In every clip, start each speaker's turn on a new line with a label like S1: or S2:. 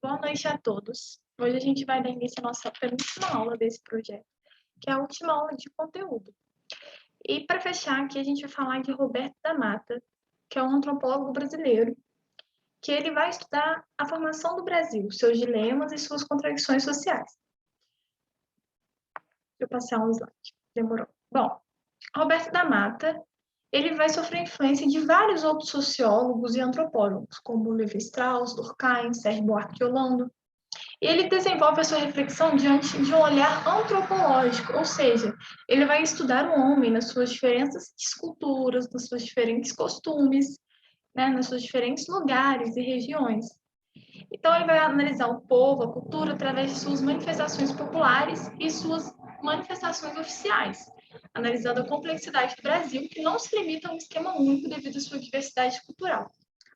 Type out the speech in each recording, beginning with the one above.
S1: Boa noite a todos. Hoje a gente vai dar início à nossa penúltima aula desse projeto, que é a última aula de conteúdo. E para fechar aqui, a gente vai falar de Roberto da Mata, que é um antropólogo brasileiro, que ele vai estudar a formação do Brasil, seus dilemas e suas contradições sociais. Deixa eu passar um slide. Demorou. Bom, Roberto da Mata, ele vai sofrer influência de vários outros sociólogos e antropólogos, como Levi Strauss, Durkheim, Sérgio Buarque de Holanda. E ele desenvolve a sua reflexão diante de um olhar antropológico, ou seja, ele vai estudar o homem nas suas diferentes culturas, nos seus diferentes costumes, né, nos seus diferentes lugares e regiões. Então, ele vai analisar o povo, a cultura, através de suas manifestações populares e suas manifestações oficiais, analisando a complexidade do Brasil, que não se limita a um esquema único devido à sua diversidade cultural.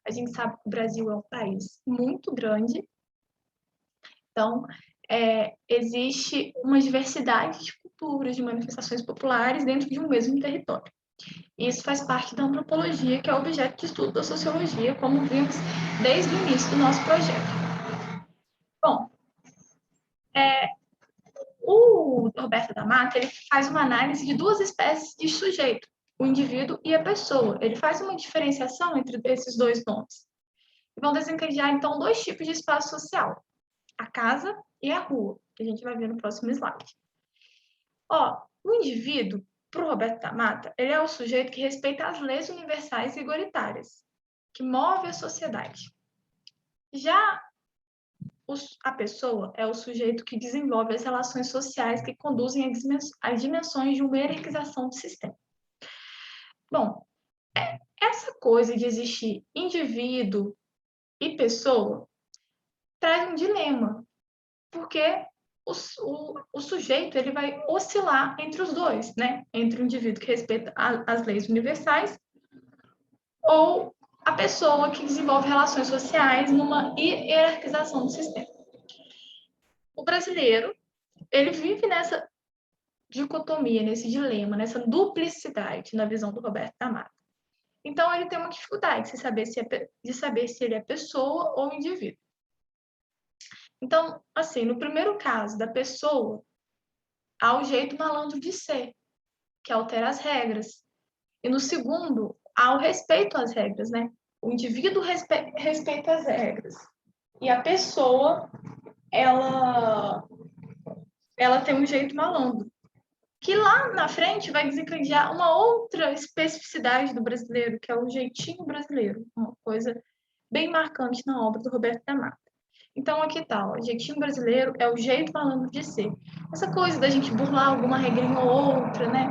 S1: A gente sabe que o Brasil é um país muito grande, então, existe uma diversidade de culturas, de manifestações populares dentro de um mesmo território. Isso faz parte da antropologia, que é o objeto de estudo da sociologia, como vimos desde o início do nosso projeto. Bom, o Roberto da Mata ele faz uma análise de duas espécies de sujeito, o indivíduo e a pessoa. Ele faz uma diferenciação entre esses dois nomes. E vão desencadear, então, dois tipos de espaço social, a casa e a rua, que a gente vai ver no próximo slide. O indivíduo, para o Roberto da Mata, ele é o sujeito que respeita as leis universais e igualitárias, que move a sociedade. Já a pessoa é o sujeito que desenvolve as relações sociais que conduzem às dimensões de uma hierarquização do sistema. Bom, essa coisa de existir indivíduo e pessoa traz um dilema, porque o sujeito ele vai oscilar entre os dois, né? Entre o indivíduo que respeita as leis universais ou a pessoa que desenvolve relações sociais numa hierarquização do sistema. O brasileiro, ele vive nessa dicotomia, nesse dilema, nessa duplicidade na visão do Roberto da Mata. Então, ele tem uma dificuldade de saber se ele é pessoa ou indivíduo. Então, assim, no primeiro caso da pessoa, há o jeito malandro de ser, que altera as regras. E no segundo, há o respeito às regras, né? O indivíduo respeita as regras. E a pessoa, ela tem um jeito malandro. Que lá na frente vai desencadear uma outra especificidade do brasileiro, que é o jeitinho brasileiro. Uma coisa bem marcante na obra do Roberto da Mata. Então, aqui tá, o jeitinho brasileiro é o jeito malandro de ser. Essa coisa da gente burlar alguma regrinha ou outra, né?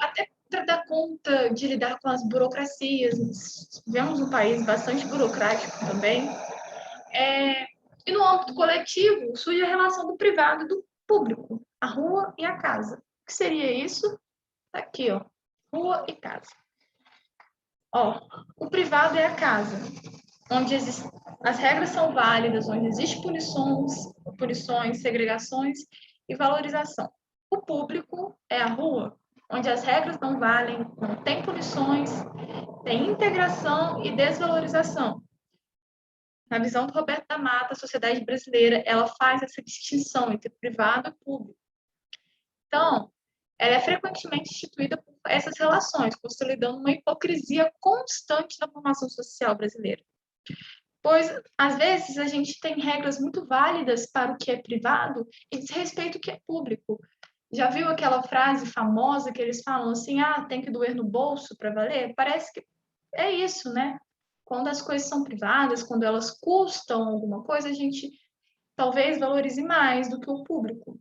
S1: Até para dar conta de lidar com as burocracias. Vivemos um país bastante burocrático também. E no âmbito coletivo, surge a relação do privado e do público, a rua e a casa. O que seria isso? Aqui, ó, rua e casa. O privado é a casa, onde as regras são válidas, onde existem punições, segregações e valorização. O público é a rua, onde as regras não valem, não tem punições, tem integração e desvalorização. Na visão do Roberto da Mata, a sociedade brasileira ela faz essa distinção entre privado e público. Então, ela é frequentemente instituída por essas relações, consolidando uma hipocrisia constante na formação social brasileira. Pois, às vezes, a gente tem regras muito válidas para o que é privado e desrespeita o que é público. Já viu aquela frase famosa que eles falam assim, tem que doer no bolso para valer? Parece que é isso, né? Quando as coisas são privadas, quando elas custam alguma coisa, a gente talvez valorize mais do que o público.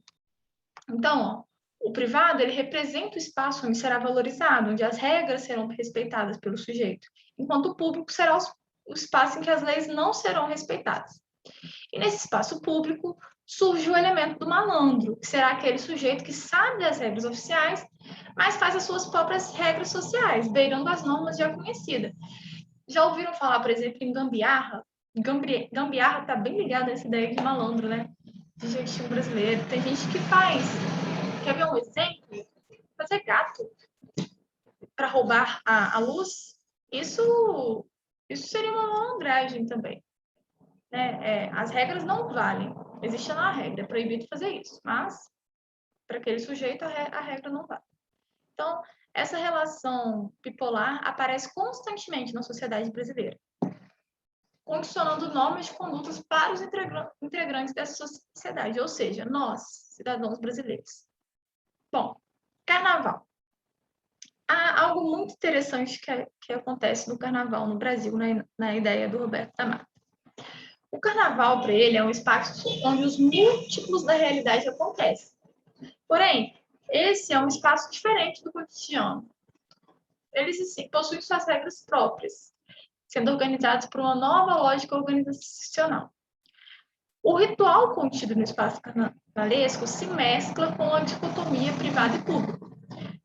S1: Então, o privado, ele representa o espaço onde será valorizado, onde as regras serão respeitadas pelo sujeito, enquanto o público será o espaço em que as leis não serão respeitadas. E nesse espaço público surge o elemento do malandro, que será aquele sujeito que sabe as regras oficiais, mas faz as suas próprias regras sociais, beirando as normas já conhecidas. Já ouviram falar, por exemplo, em gambiarra? Gambiarra está bem ligada a essa ideia de malandro, né? De jeitinho brasileiro. Tem gente que faz. Quer ver um exemplo? Fazer gato para roubar a luz. Isso seria uma malandragem também. né? As regras não valem. Existe lá a regra, é proibido fazer isso, mas para aquele sujeito a regra não vale. Então, essa relação bipolar aparece constantemente na sociedade brasileira, condicionando normas de condutas para os integrantes dessa sociedade, ou seja, nós, cidadãos brasileiros. Bom, carnaval. Há algo muito interessante que acontece no carnaval no Brasil, na ideia do Roberto da Mata. O carnaval, para ele, é um espaço onde os múltiplos da realidade acontecem. Porém, esse é um espaço diferente do cotidiano. Eles possuem suas regras próprias, sendo organizados por uma nova lógica organizacional. O ritual contido no espaço carnavalesco se mescla com a dicotomia privado e público,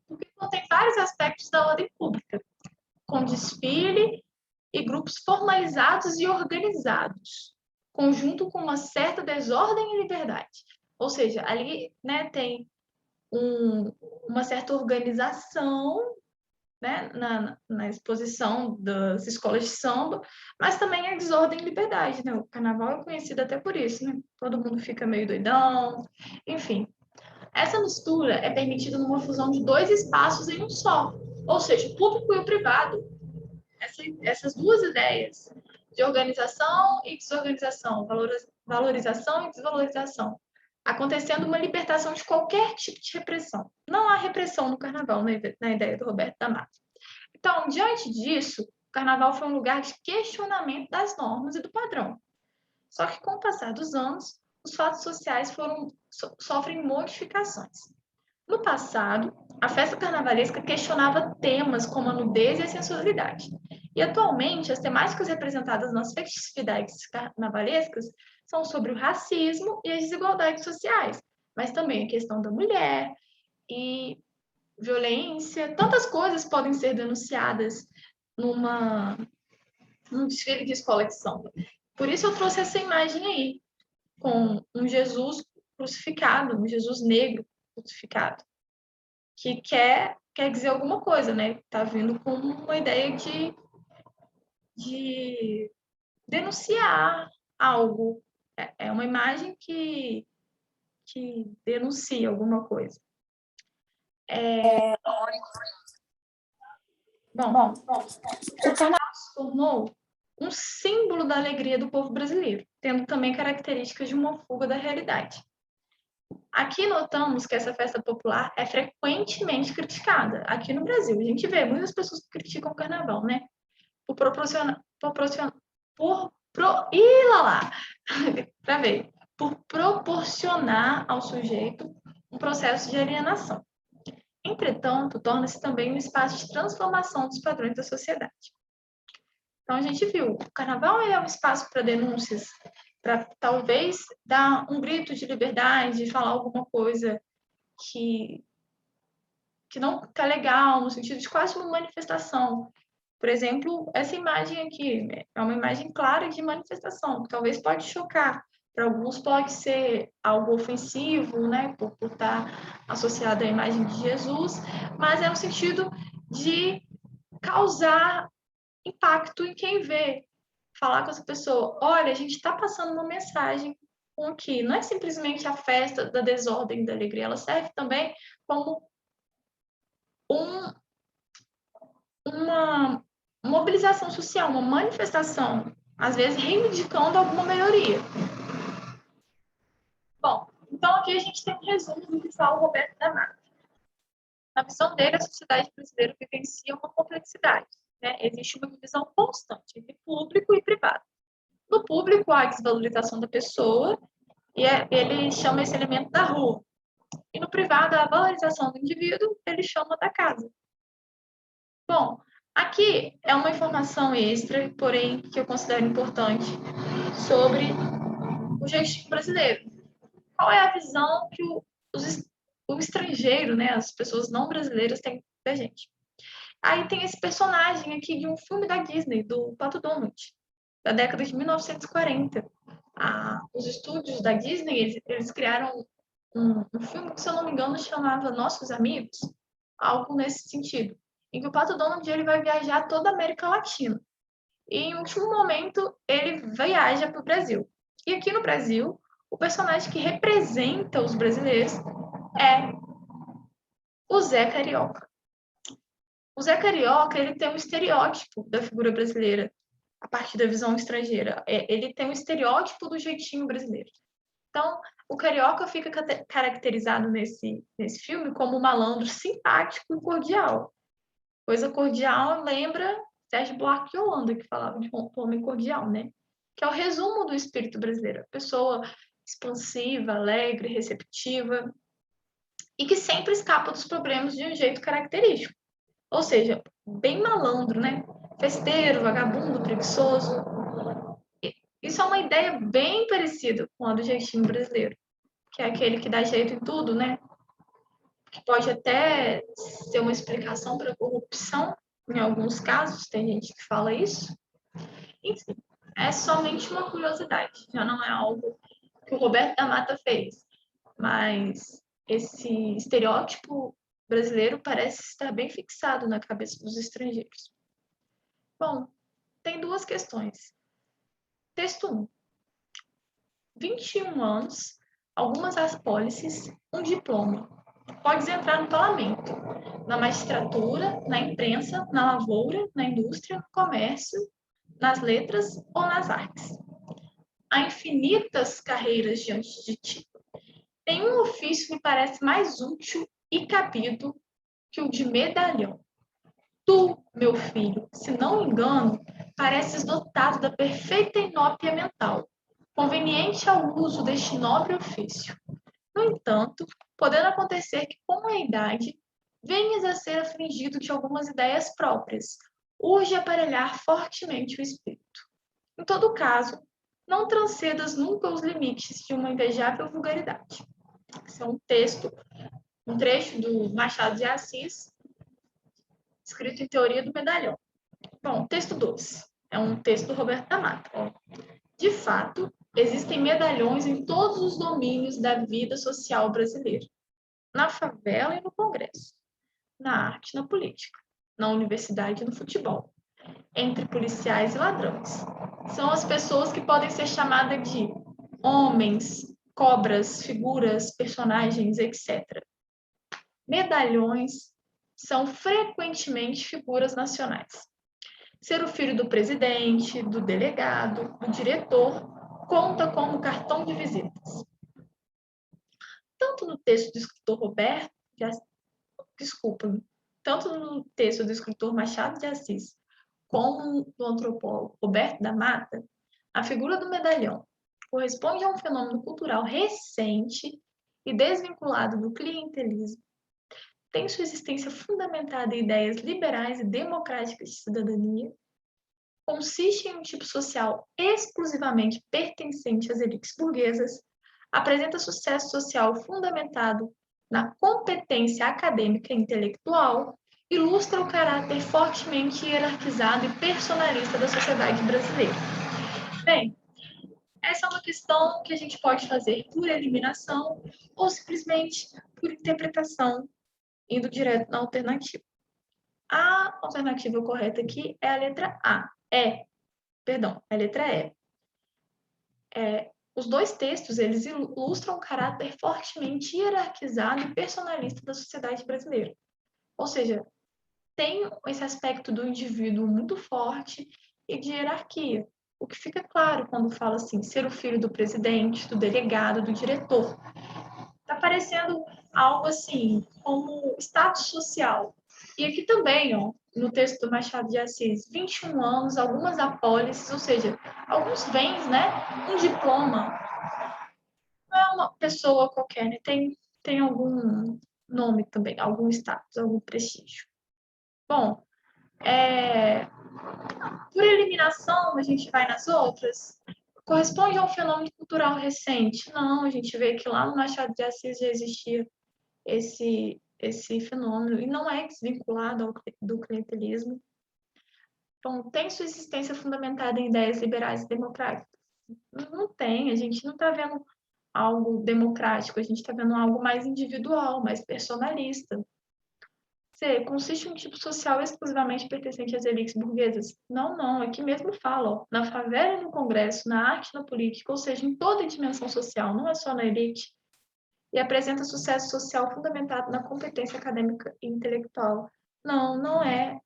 S1: porque contém vários aspectos da ordem pública, com desfile e grupos formalizados e organizados, conjunto com uma certa desordem e liberdade. Ou seja, ali, né, tem uma certa organização, né, na exposição das escolas de samba, mas também a desordem e liberdade, né? O carnaval é conhecido até por isso, né? Todo mundo fica meio doidão, enfim. Essa mistura é permitida numa fusão de dois espaços em um só, ou seja, o público e o privado. Essas duas ideias de organização e desorganização, valorização e desvalorização, acontecendo uma libertação de qualquer tipo de repressão. Não há repressão no carnaval, na ideia do Roberto da Mata. Então, diante disso, o carnaval foi um lugar de questionamento das normas e do padrão. Só que, com o passar dos anos, os fatos sociais sofrem modificações. No passado, a festa carnavalesca questionava temas como a nudez e a sensualidade. E atualmente, as temáticas representadas nas festividades carnavalescas são sobre o racismo e as desigualdades sociais, mas também a questão da mulher e violência. Tantas coisas podem ser denunciadas num desfile de escola de samba. Por isso eu trouxe essa imagem aí, com um Jesus crucificado, um Jesus negro crucificado, que quer dizer alguma coisa, né? Está vindo com uma ideia de denunciar algo. É uma imagem que denuncia alguma coisa. Bom, o carnaval se tornou um símbolo da alegria do povo brasileiro, tendo também características de uma fuga da realidade. Aqui notamos que essa festa popular é frequentemente criticada. Aqui no Brasil, a gente vê muitas pessoas que criticam o carnaval, né? Por proporcionar ao sujeito um processo de alienação. Entretanto, torna-se também um espaço de transformação dos padrões da sociedade. Então, a gente viu, o carnaval é um espaço para denúncias, para talvez dar um grito de liberdade, falar alguma coisa que não está legal, no sentido de quase uma manifestação. Por exemplo, essa imagem aqui é uma imagem clara de manifestação, que talvez pode chocar. Para alguns pode ser algo ofensivo, né, por estar associado à imagem de Jesus, mas é no sentido de causar impacto em quem vê. Falar com essa pessoa, olha, a gente está passando uma mensagem aqui. Não é simplesmente a festa da desordem e da alegria, ela serve também como uma mobilização social, uma manifestação, às vezes reivindicando alguma melhoria. Bom, então aqui a gente tem um resumo do que fala o Roberto da Mata. Na visão dele, a sociedade brasileira vivencia uma complexidade, né? Existe uma divisão constante entre público e privado. No público, há a desvalorização da pessoa, e ele chama esse elemento da rua. E no privado, a valorização do indivíduo, ele chama da casa. Bom, aqui é uma informação extra, porém, que eu considero importante, sobre o jeitinho brasileiro. Qual é a visão que o estrangeiro, né, as pessoas não brasileiras têm da gente? Aí tem esse personagem aqui de um filme da Disney, do Pato Donald, da década de 1940. Os estúdios da Disney, eles criaram um filme que, se eu não me engano, chamava Nossos Amigos, algo nesse sentido, em que o Pato Donald ele vai viajar toda a América Latina. e em último momento ele viaja para o Brasil. E aqui no Brasil, o personagem que representa os brasileiros é o Zé Carioca. O Zé Carioca, ele tem um estereótipo da figura brasileira, a partir da visão estrangeira. Ele tem um estereótipo do jeitinho brasileiro. Então, o Carioca fica caracterizado nesse filme como um malandro simpático e cordial. Coisa cordial lembra Sérgio Buarque de Holanda, que falava de um homem cordial, né? Que é o resumo do espírito brasileiro. Pessoa expansiva, alegre, receptiva e que sempre escapa dos problemas de um jeito característico. Ou seja, bem malandro, né? Festeiro, vagabundo, preguiçoso. Isso é uma ideia bem parecida com a do jeitinho brasileiro, que é aquele que dá jeito em tudo, né? Que pode até ser uma explicação para a corrupção, em alguns casos, tem gente que fala isso. Enfim, é somente uma curiosidade, já não é algo que o Roberto da Mata fez, mas esse estereótipo brasileiro parece estar bem fixado na cabeça dos estrangeiros. Bom, tem duas questões. Texto 1. 21 anos, algumas apólices, um diploma. Podes entrar no parlamento, na magistratura, na imprensa, na lavoura, na indústria, no comércio, nas letras ou nas artes. Há infinitas carreiras diante de ti. Nenhum ofício me parece mais útil e cabido que o de medalhão. Tu, meu filho, se não me engano, pareces dotado da perfeita inópia mental, conveniente ao uso deste nobre ofício. No entanto, podendo acontecer que, com a idade, venhas a ser afligido de algumas ideias próprias, urge aparelhar fortemente o espírito. Em todo caso, não transcedas nunca os limites de uma invejável vulgaridade. Esse é um trecho do Machado de Assis, escrito em Teoria do Medalhão. Bom, texto 2. É um texto do Roberto da Mata. De fato, existem medalhões em todos os domínios da vida social brasileira. Na favela e no Congresso. Na arte e na política. Na universidade e no futebol. Entre policiais e ladrões. São as pessoas que podem ser chamadas de homens, cobras, figuras, personagens, etc. Medalhões são frequentemente figuras nacionais. Ser o filho do presidente, do delegado, do diretor, conta como cartão de visitas. Tanto no texto do escritor tanto no texto do escritor Machado de Assis, como do antropólogo Roberto da Mata, a figura do medalhão corresponde a um fenômeno cultural recente e desvinculado do clientelismo, tem sua existência fundamentada em ideias liberais e democráticas de cidadania, consiste em um tipo social exclusivamente pertencente às elites burguesas, apresenta sucesso social fundamentado na competência acadêmica e intelectual, ilustra o caráter fortemente hierarquizado e personalista da sociedade brasileira. Bem, essa é uma questão que a gente pode fazer por eliminação ou simplesmente por interpretação, indo direto na alternativa. A alternativa correta aqui é a letra A. A letra E. Os dois textos, eles ilustram o caráter fortemente hierarquizado e personalista da sociedade brasileira. Ou seja, tem esse aspecto do indivíduo muito forte e de hierarquia. O que fica claro quando fala assim, ser o filho do presidente, do delegado, do diretor. Está parecendo algo assim, como status social. E aqui também, ó, no texto do Machado de Assis, 21 anos, algumas apólices, ou seja, alguns bens, né? Um diploma. Não é uma pessoa qualquer, né? Tem algum nome também, algum status, algum prestígio. Bom, por eliminação, a gente vai nas outras. Corresponde a um fenômeno cultural recente? Não, a gente vê que lá no Machado de Assis já existia esse fenômeno e não é desvinculado do clientelismo. Então, tem sua existência fundamentada em ideias liberais e democráticas? Não tem, a gente não está vendo algo democrático, a gente está vendo algo mais individual, mais personalista. C. Consiste em um tipo social exclusivamente pertencente às elites burguesas? Não, não. Aqui mesmo fala, ó, na favela e no Congresso, na arte e na política, ou seja, em toda a dimensão social, não é só na elite. E apresenta sucesso social fundamentado na competência acadêmica e intelectual. Não, não é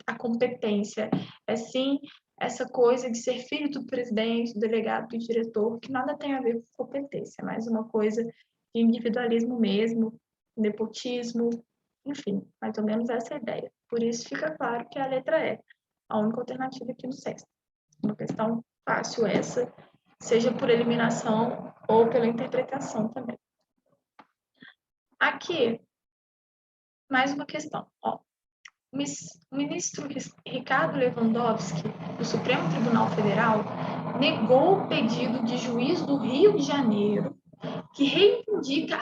S1: a competência. É sim essa coisa de ser filho do presidente, do delegado, do diretor, que nada tem a ver com competência, mas uma coisa de individualismo mesmo, nepotismo, enfim, mais ou menos essa é a ideia. Por isso fica claro que a letra E, a única alternativa aqui no sexto. Uma questão fácil essa, seja por eliminação ou pela interpretação também. Aqui, mais uma questão. Ó, o ministro Ricardo Lewandowski, do Supremo Tribunal Federal, negou o pedido de juiz do Rio de Janeiro que reivindica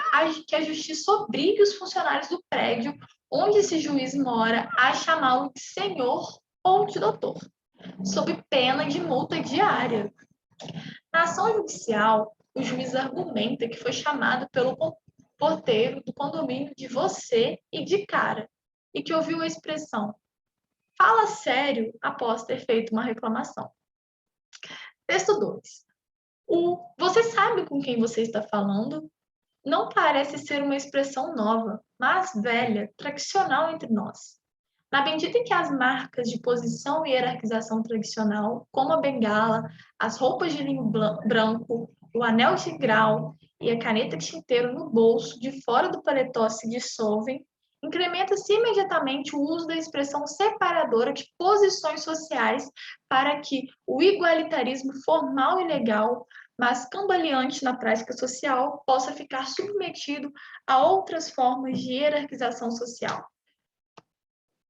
S1: que a justiça obrigue os funcionários do prédio onde esse juiz mora a chamá-lo de senhor ou de doutor, sob pena de multa diária. Na ação judicial, o juiz argumenta que foi chamado pelo porteiro do condomínio de você e de cara, e que ouviu a expressão "fala sério" após ter feito uma reclamação. Texto 2. Você sabe com quem você está falando? Não parece ser uma expressão nova, mas velha, tradicional entre nós. Na medida em que as marcas de posição e hierarquização tradicional, como a bengala, as roupas de linho branco, o anel de grau e a caneta tinteiro no bolso de fora do paletó se dissolvem, incrementa-se imediatamente o uso da expressão separadora de posições sociais para que o igualitarismo formal e legal, mas cambaleante na prática social, possa ficar submetido a outras formas de hierarquização social.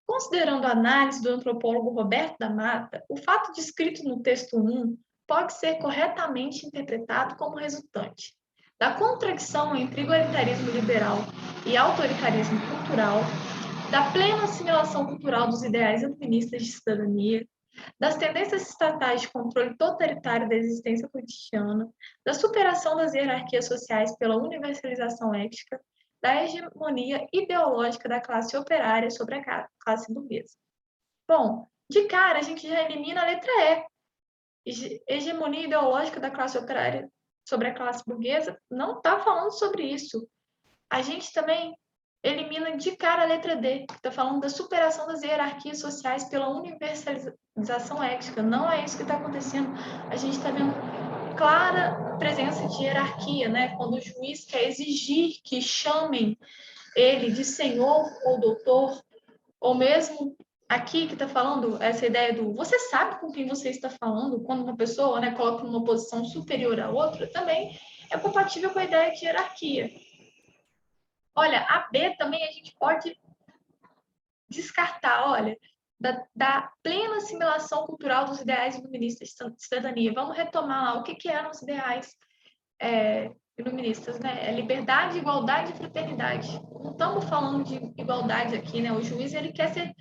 S1: Considerando a análise do antropólogo Roberto da Mata, o fato descrito no texto 1 pode ser corretamente interpretado como resultante da contradição entre igualitarismo liberal e autoritarismo cultural, da plena assimilação cultural dos ideais iluministas de cidadania, das tendências estatais de controle totalitário da existência cotidiana, da superação das hierarquias sociais pela universalização ética, da hegemonia ideológica da classe operária sobre a classe burguesa. Bom, de cara, a gente já elimina a letra E. Hegemonia ideológica da classe operária sobre a classe burguesa não está falando sobre isso. A gente também elimina de cara a letra D, que está falando da superação das hierarquias sociais pela universalização ética. Não é isso que está acontecendo. A gente está vendo clara presença de hierarquia, né? Quando o juiz quer exigir que chamem ele de senhor ou doutor, ou mesmo aqui que está falando essa ideia do você sabe com quem você está falando, quando uma pessoa, né, coloca uma posição superior à outra, também é compatível com a ideia de hierarquia. Olha, a B também a gente pode descartar, olha, da plena assimilação cultural dos ideais iluministas de cidadania. Vamos retomar lá o que eram os ideais iluministas, né? É liberdade, igualdade e fraternidade. Não estamos falando de igualdade aqui, né? O juiz ele quer ser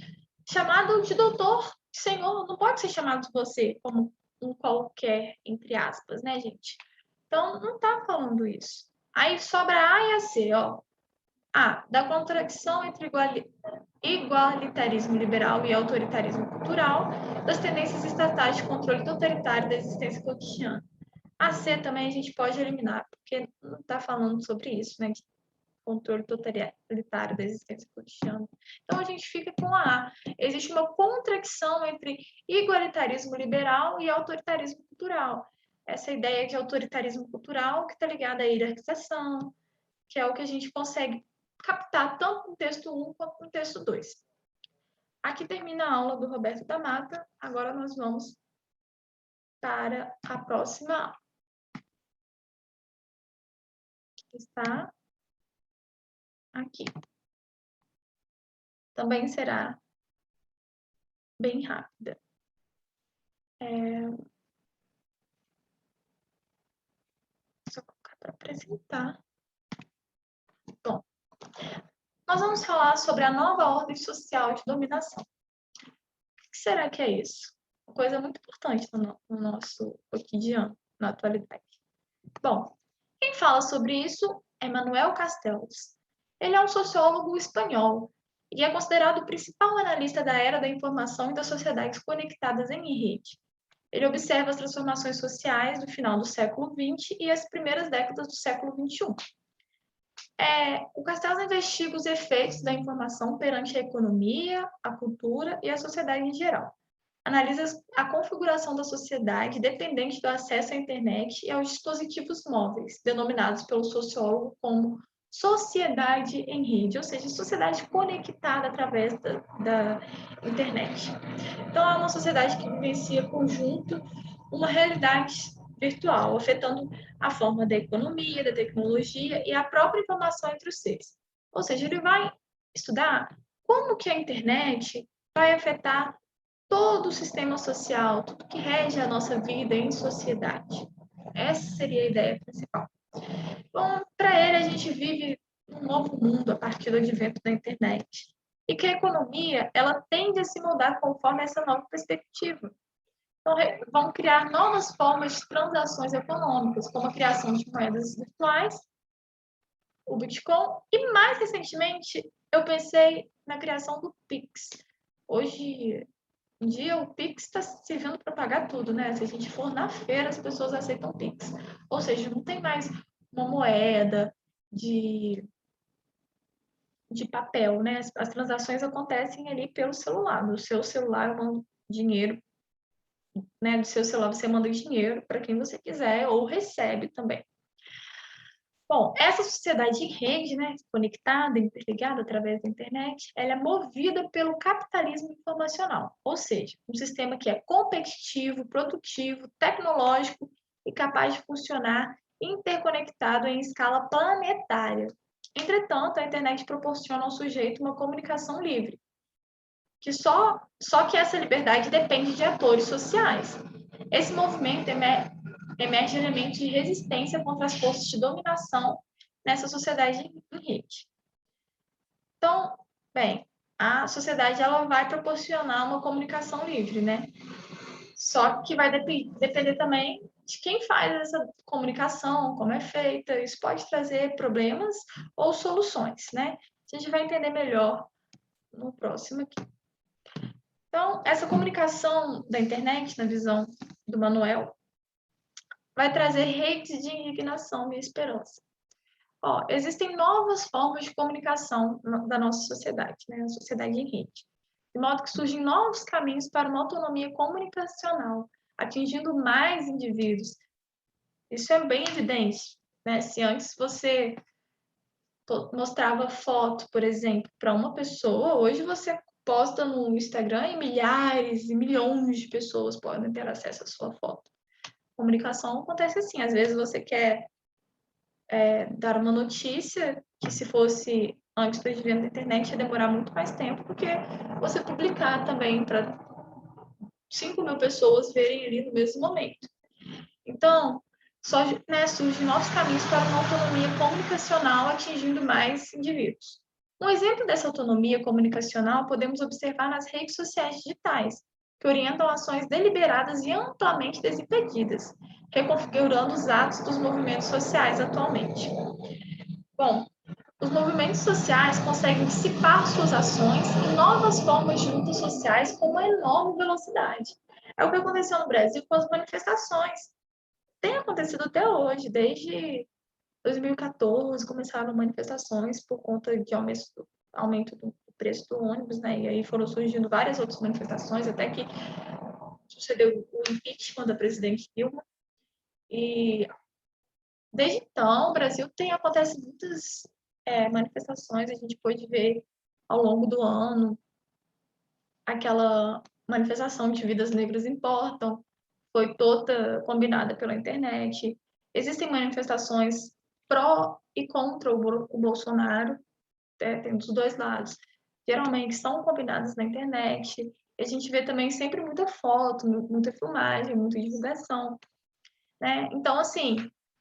S1: chamado de doutor, de senhor, não pode ser chamado de você como um qualquer, entre aspas, né, gente? Então, não está falando isso. Aí sobra a A e a C, ó. A, da contradição entre igualitarismo liberal e autoritarismo cultural, das tendências estatais de controle totalitário da existência cotidiana. A C também a gente pode eliminar, porque não está falando sobre isso, né? De controle totalitário da existência cotidiana. Então, a gente fica com a A. Existe uma contradição entre igualitarismo liberal e autoritarismo cultural. Essa ideia de autoritarismo cultural que está ligada à hierarquização, que é o que a gente consegue captar tanto no texto 1 quanto no texto 2. Aqui termina a aula do Roberto da Mata. Agora nós vamos para a próxima aula. Que está aqui. Também será bem rápida. Só colocar para apresentar. Bom, nós vamos falar sobre a nova ordem social de dominação. O que será que é isso? Uma coisa muito importante no nosso cotidiano, na atualidade. Bom, quem fala sobre isso é Manuel Castells. Ele é um sociólogo espanhol e é considerado o principal analista da era da informação e das sociedades conectadas em rede. Ele observa as transformações sociais do final do século XX e as primeiras décadas do século XXI. O Castells investiga os efeitos da informação perante a economia, a cultura e a sociedade em geral. Analisa a configuração da sociedade dependente do acesso à internet e aos dispositivos móveis, denominados pelo sociólogo como sociedade em rede, ou seja, sociedade conectada através da internet. Então, é uma sociedade que vivencia conjunto uma realidade virtual, afetando a forma da economia, da tecnologia e a própria informação entre os seres. Ou seja, ele vai estudar como que a internet vai afetar todo o sistema social, tudo que rege a nossa vida em sociedade. Essa seria a ideia principal. Bom, para ele, a gente vive um novo mundo a partir do advento da internet. E que a economia, ela tende a se mudar conforme essa nova perspectiva. Então, vão criar novas formas de transações econômicas, como a criação de moedas virtuais, o Bitcoin, e mais recentemente, eu pensei na criação do Pix. Hoje em dia, o Pix está servindo para pagar tudo, né? Se a gente for na feira, as pessoas aceitam Pix. Ou seja, não tem mais uma moeda de papel, né? As transações acontecem ali pelo celular. No seu celular, eu mando dinheiro, né? Do seu celular, você manda dinheiro para quem você quiser ou recebe também. Bom, essa sociedade em rede, né, conectada, interligada através da internet, ela é movida pelo capitalismo informacional, ou seja, um sistema que é competitivo, produtivo, tecnológico e capaz de funcionar interconectado em escala planetária. Entretanto, a internet proporciona ao sujeito uma comunicação livre, que só que essa liberdade depende de atores sociais. Esse movimento emerge elementos de resistência contra as forças de dominação nessa sociedade em rede. Então, bem, a sociedade ela vai proporcionar uma comunicação livre, né? Só que vai depender também de quem faz essa comunicação, como é feita. Isso pode trazer problemas ou soluções, né? A gente vai entender melhor no próximo aqui. Então, essa comunicação da internet, na visão do Manuel, vai trazer redes de indignação e esperança. Existem novas formas de comunicação da nossa sociedade, né? A sociedade em rede. De modo que surgem novos caminhos para uma autonomia comunicacional, atingindo mais indivíduos. Isso é bem evidente, né? Se antes você mostrava foto, por exemplo, para uma pessoa, hoje você posta no Instagram e milhares e milhões de pessoas podem ter acesso à sua foto. A comunicação acontece assim, às vezes você quer dar uma notícia que se fosse antes do advento da internet ia demorar muito mais tempo, porque você publicar também para 5.000 pessoas verem ali no mesmo momento. Então, surgem novos caminhos para uma autonomia comunicacional atingindo mais indivíduos. Um exemplo dessa autonomia comunicacional podemos observar nas redes sociais digitais, que orientam ações deliberadas e amplamente desimpedidas, reconfigurando os atos dos movimentos sociais atualmente. Bom, os movimentos sociais conseguem dissipar suas ações em novas formas de lutas sociais com uma enorme velocidade. É o que aconteceu no Brasil com as manifestações. Tem acontecido até hoje, desde 2014 começaram manifestações por conta de aumento do preço do ônibus, né? E aí foram surgindo várias outras manifestações, até que sucedeu o impeachment da presidente Dilma. E desde então, o Brasil acontece muitas manifestações, a gente pôde ver ao longo do ano aquela manifestação de Vidas Negras Importam, foi toda combinada pela internet. Existem manifestações pró e contra o Bolsonaro, tem dos dois lados. Geralmente são combinadas na internet. A gente vê também sempre muita foto, muita filmagem, muita divulgação, né? Então, assim,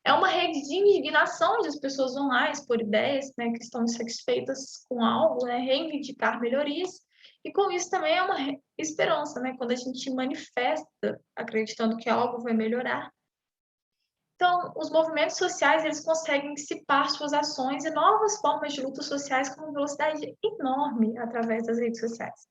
S1: é uma rede de indignação onde as pessoas vão lá expor ideias, né, que estão insatisfeitas com algo, né, reivindicar melhorias. E com isso também é uma esperança, né, quando a gente manifesta acreditando que algo vai melhorar. Então, os movimentos sociais, eles conseguem dissipar suas ações e novas formas de lutas sociais com uma velocidade enorme através das redes sociais.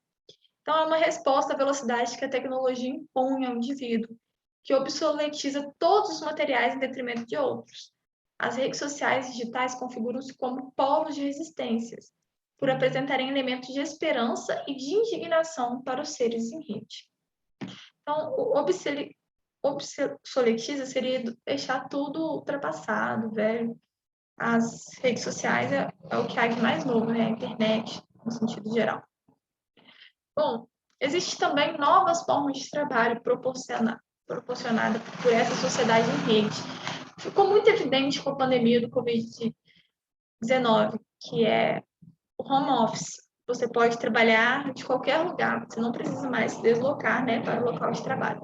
S1: Então, é uma resposta à velocidade que a tecnologia impõe ao indivíduo, que obsoletiza todos os materiais em detrimento de outros. As redes sociais digitais configuram-se como polos de resistências, por apresentarem elementos de esperança e de indignação para os seres em rede. Então, o obsoletiza seria deixar tudo ultrapassado, velho. As redes sociais é o que há de mais novo, né? A internet, no sentido geral. Bom, existem também novas formas de trabalho proporcionadas por essa sociedade em rede. Ficou muito evidente com a pandemia do Covid-19, que é o home office. Você pode trabalhar de qualquer lugar, você não precisa mais se deslocar, né, para o local de trabalho.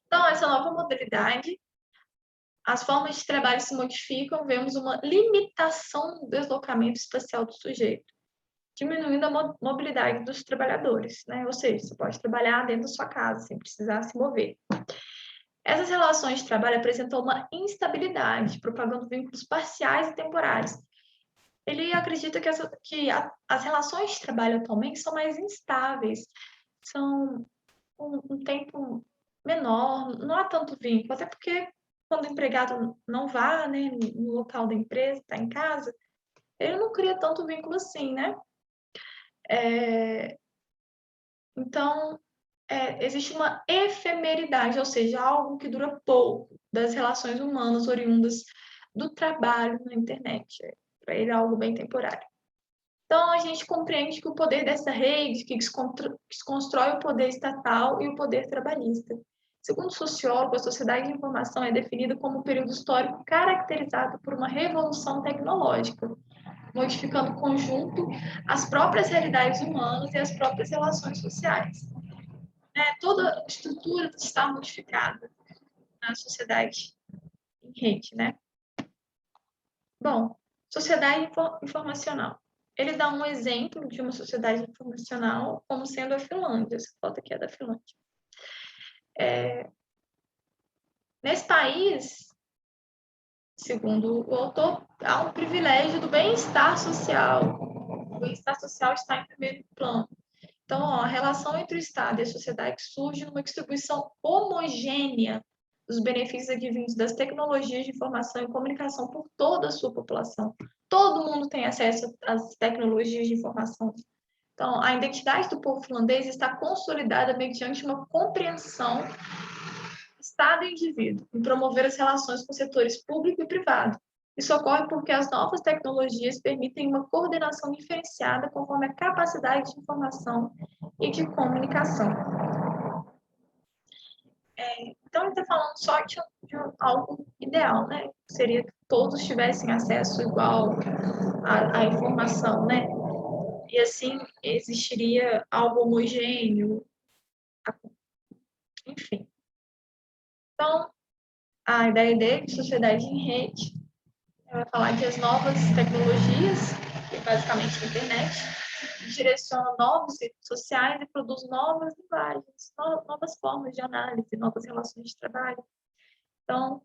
S1: Então, essa nova modalidade, as formas de trabalho se modificam, vemos uma limitação do deslocamento espacial do sujeito, diminuindo a mobilidade dos trabalhadores, né? Ou seja, você pode trabalhar dentro da sua casa, sem precisar se mover. Essas relações de trabalho apresentam uma instabilidade, propagando vínculos parciais e temporários. Ele acredita que as relações de trabalho atualmente são mais instáveis, são um tempo menor, não há tanto vínculo, até porque quando o empregado não vá, né, no local da empresa, está em casa, ele não cria tanto vínculo assim, né? Então, existe uma efemeridade, ou seja, algo que dura pouco das relações humanas oriundas do trabalho na internet. Para ele é algo bem temporário. Então, a gente compreende que o poder dessa rede, que desconstrói o poder estatal e o poder trabalhista. Segundo o sociólogo, a sociedade de informação é definida como um período histórico caracterizado por uma revolução tecnológica, modificando o conjunto, as próprias realidades humanas e as próprias relações sociais. Toda a estrutura está modificada na sociedade em rede, né? Bom, sociedade informacional. Ele dá um exemplo de uma sociedade informacional como sendo a Finlândia. Essa foto aqui é da Finlândia. Nesse país, segundo o autor, há um privilégio do bem-estar social. O bem-estar social está em primeiro plano. Então, a relação entre o Estado e a sociedade surge numa distribuição homogênea dos benefícios advindos das tecnologias de informação e comunicação por toda a sua população. Todo mundo tem acesso às tecnologias de informação. Então, a identidade do povo finlandês está consolidada mediante uma compreensão Estado e indivíduo, em promover as relações com setores público e privado. Isso ocorre porque as novas tecnologias permitem uma coordenação diferenciada conforme a capacidade de informação e de comunicação. Então, ele está falando só de algo ideal, né? Seria que todos tivessem acesso igual à informação, né? E assim existiria algo homogêneo, enfim. Então, a ideia dele, sociedade em rede, vai falar de as novas tecnologias, que é basicamente a internet, direciona novos redes sociais e produz novas linguagens, novas formas de análise, novas relações de trabalho. Então,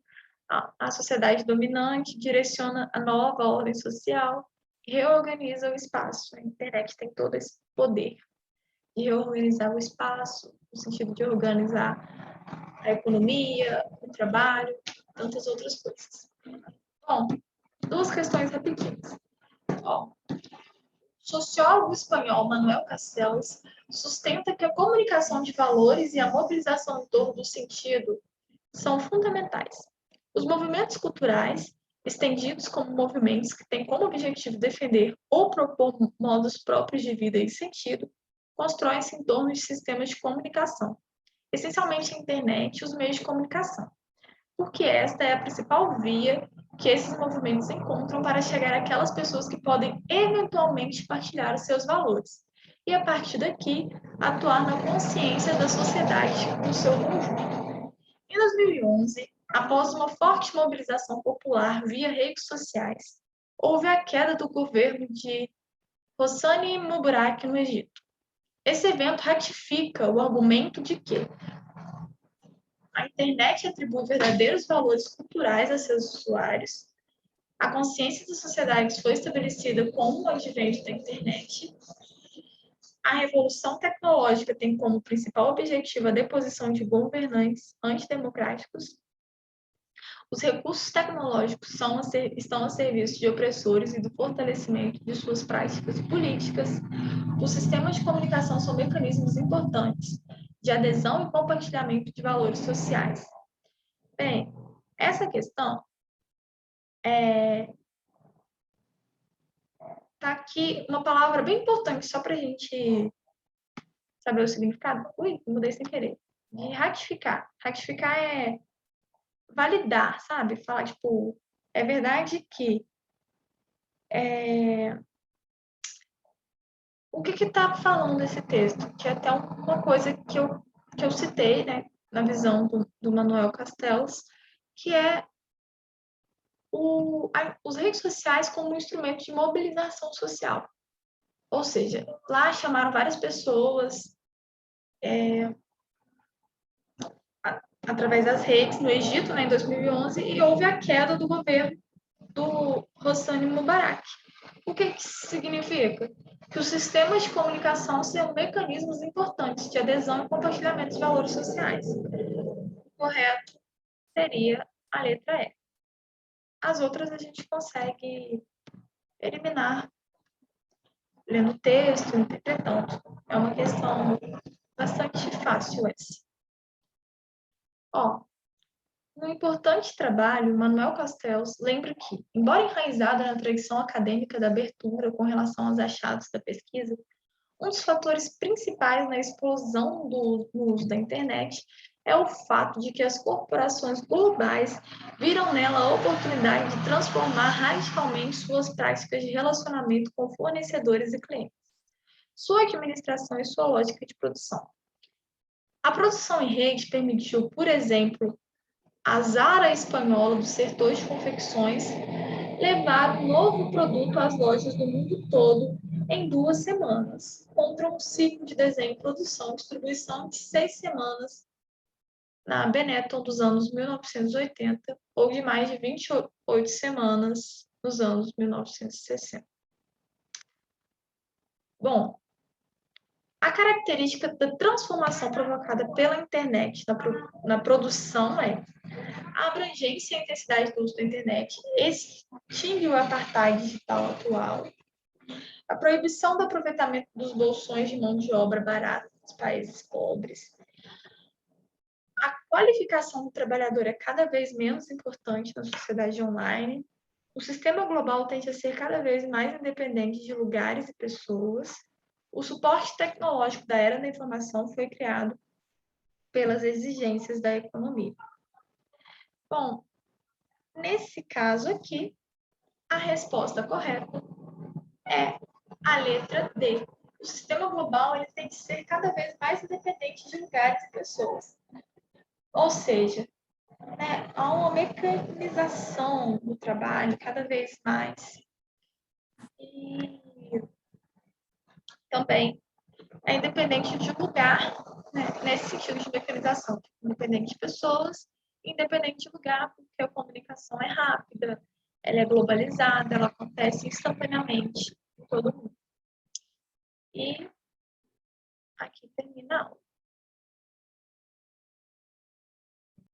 S1: a sociedade dominante direciona a nova ordem social e reorganiza o espaço. A internet tem todo esse poder de reorganizar o espaço, no sentido de organizar a economia, o trabalho, tantas outras coisas. Bom, duas questões rapidinhas. O sociólogo espanhol Manuel Castells sustenta que a comunicação de valores e a mobilização em torno do sentido são fundamentais. Os movimentos culturais, estendidos como movimentos que têm como objetivo defender ou propor modos próprios de vida e sentido, constroem-se em torno de sistemas de comunicação, essencialmente a internet e os meios de comunicação, porque esta é a principal via que esses movimentos encontram para chegar àquelas pessoas que podem eventualmente partilhar os seus valores, e a partir daqui atuar na consciência da sociedade no seu conjunto. Em 2011, após uma forte mobilização popular via redes sociais, houve a queda do governo de Hosni Mubarak no Egito. Esse evento ratifica o argumento de que A internet atribui verdadeiros valores culturais a seus usuários. A consciência da sociedade foi estabelecida com o advento da internet. A revolução tecnológica tem como principal objetivo a deposição de governantes antidemocráticos. Os recursos tecnológicos estão a serviço de opressores e do fortalecimento de suas práticas políticas. Os sistemas de comunicação são mecanismos importantes de adesão e compartilhamento de valores sociais. Bem, essa questão tá aqui uma palavra bem importante só para a gente saber o significado. Ui, mudei sem querer. De ratificar. Ratificar é validar, sabe? Falar, tipo, é verdade que o que está falando esse texto? Que é até uma coisa que eu citei, né, na visão do Manuel Castells, que é os redes sociais como um instrumento de mobilização social. Ou seja, lá chamaram várias pessoas através das redes no Egito, né, em 2011, e houve a queda do governo do Hosni Mubarak. O que isso significa? Que os sistemas de comunicação são mecanismos importantes de adesão e compartilhamento de valores sociais. O correto seria a letra E. As outras a gente consegue eliminar lendo o texto, interpretando. É uma questão bastante fácil essa. Ó, no importante trabalho, Manuel Castells lembra que, embora enraizada na tradição acadêmica da abertura com relação aos achados da pesquisa, um dos fatores principais na explosão do uso da internet é o fato de que as corporações globais viram nela a oportunidade de transformar radicalmente suas práticas de relacionamento com fornecedores e clientes, sua administração e sua lógica de produção. A produção em rede permitiu, por exemplo, a Zara espanhola do setor de confecções levar um novo produto às lojas do mundo todo em 2 semanas, contra um ciclo de desenho, produção e distribuição de 6 semanas na Benetton dos anos 1980 ou de mais de 28 semanas nos anos 1960. Bom, a característica da transformação provocada pela internet na produção é a abrangência e a intensidade do uso da internet extingue o apartheid digital atual, a proibição do aproveitamento dos bolsões de mão de obra barata dos países pobres, a qualificação do trabalhador é cada vez menos importante na sociedade online, o sistema global tende a ser cada vez mais independente de lugares e pessoas, o suporte tecnológico da era da informação foi criado pelas exigências da economia. Bom, nesse caso aqui, a resposta correta é a letra D. O sistema global ele tem que ser cada vez mais independente de lugares e pessoas. Ou seja, né, há uma mecanização do trabalho cada vez mais. E também é independente de lugar, né, nesse sentido de mecanização, independente de pessoas, independente de lugar, porque a comunicação é rápida, ela é globalizada, ela acontece instantaneamente em todo mundo. E aqui termina a aula.